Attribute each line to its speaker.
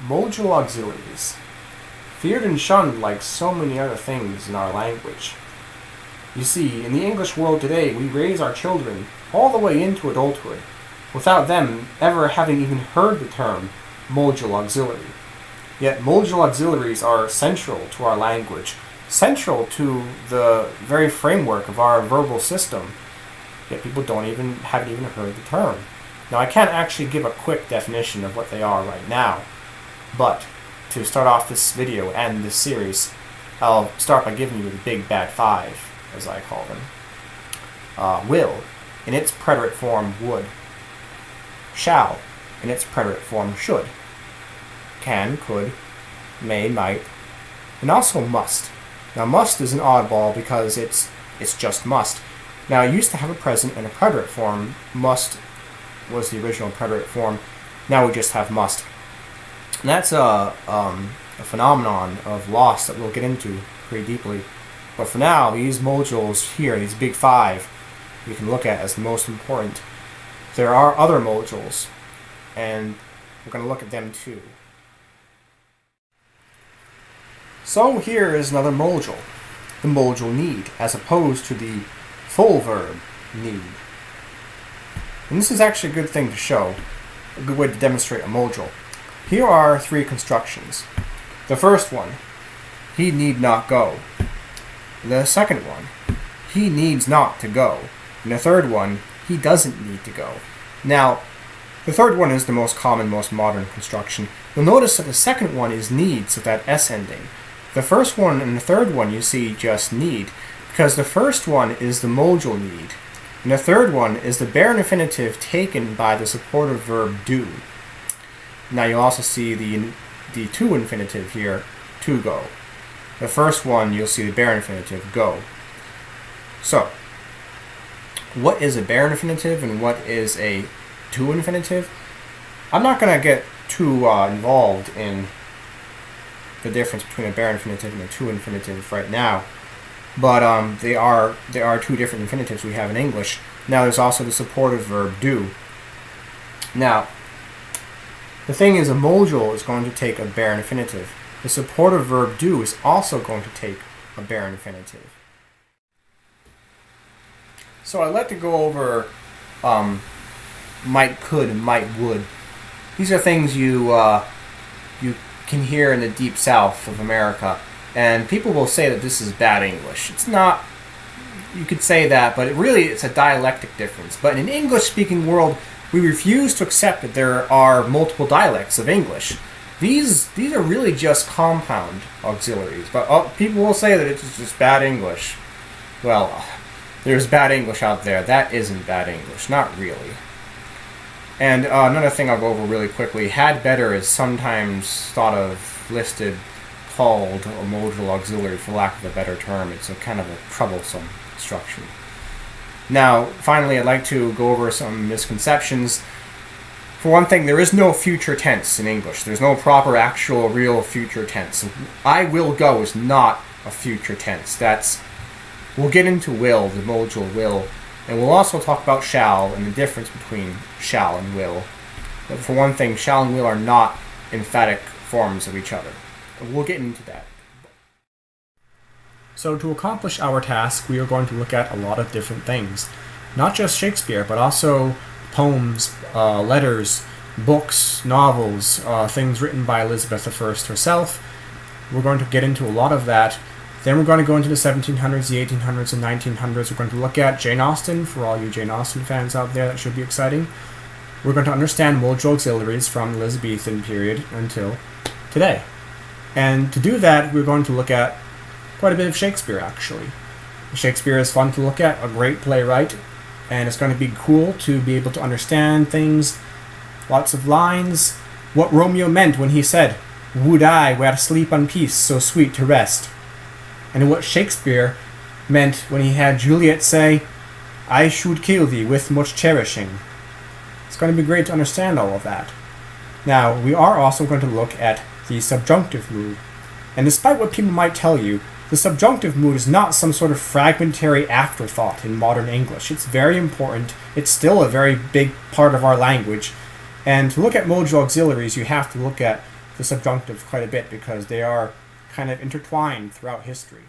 Speaker 1: Module auxiliaries. Feared and shunned like so many other things in our language. You see, in the English world today, we raise our children all the way into adulthood without them ever having even heard the term module auxiliary. Yet module auxiliaries are central to our language, central to the very framework of our verbal system, yet people haven't even heard the term. Now, I can't actually give a quick definition of what they are right now, but to start off this video and this series, I'll start by giving you the big bad five, as I call them. Will, in its preterite form, would. Shall, in its preterite form, should. Can, could, may, might, and also must. Now, must is an oddball because it's just must. Now, it used to have a present and a preterite form. Must was the original preterite form. Now we just have must. And that's a phenomenon of loss that we'll get into pretty deeply. But for now, these modules here, these big five, we can look at as the most important. There are other modules, and we're going to look at them too. So here is another module, the module need, as opposed to the full verb need. And this is actually a good thing to show, a good way to demonstrate a module. Here are three constructions. The first one, he need not go. The second one, he needs not to go. And the third one, he doesn't need to go. Now, the third one is the most common, most modern construction. You'll notice that the second one is needs with that S ending. The first one and the third one you see just need, because the first one is the module need, and the third one is the bare infinitive taken by the supportive verb do. Now you'll also see the to infinitive here, to go. The first one you'll see the bare infinitive, go. So, what is a bare infinitive and what is a to infinitive? I'm not going to get too involved in the difference between a bare infinitive and a to infinitive right now. But there are two different infinitives we have in English. Now there's also the supportive verb do. Now, the thing is, a module is going to take a bare infinitive. The supportive verb do is also going to take a bare infinitive. So I'd like to go over might, could, and might, would. These are things you can hear in the deep south of America. And people will say that this is bad English. It's not, you could say that, but it's a dialectic difference. But in an English-speaking world, we refuse to accept that there are multiple dialects of English. These are really just compound auxiliaries. But people will say that it's just bad English. Well, there's bad English out there. That isn't bad English. Not really. And another thing I'll go over really quickly. Had better is sometimes thought of, listed, called a modal auxiliary, for lack of a better term. It's a kind of a troublesome construction. Now, finally, I'd like to go over some misconceptions. For one thing, there is no future tense in English. There's no proper, actual, real future tense. I will go is not a future tense. We'll get into will, the module will, and we'll also talk about shall and the difference between shall and will. But for one thing, shall and will are not emphatic forms of each other. We'll get into that. So to accomplish our task, we are going to look at a lot of different things. Not just Shakespeare, but also poems, letters, books, novels, things written by Elizabeth I herself. We're going to get into a lot of that. Then we're going to go into the 1700s, the 1800s, and 1900s. We're going to look at Jane Austen, for all you Jane Austen fans out there. That should be exciting. We're going to understand modal auxiliaries from the Elizabethan period until today. And to do that, we're going to look at quite a bit of Shakespeare, actually. Shakespeare is fun to look at, a great playwright, and it's going to be cool to be able to understand things, lots of lines, what Romeo meant when he said, "Would I were sleep on peace, so sweet to rest," and what Shakespeare meant when he had Juliet say, "I should kill thee with much cherishing." It's going to be great to understand all of that. Now, we are also going to look at the subjunctive mood. And despite what people might tell you, the subjunctive mood is not some sort of fragmentary afterthought in modern English. It's very important. It's still a very big part of our language. And to look at modal auxiliaries, you have to look at the subjunctive quite a bit because they are kind of intertwined throughout history.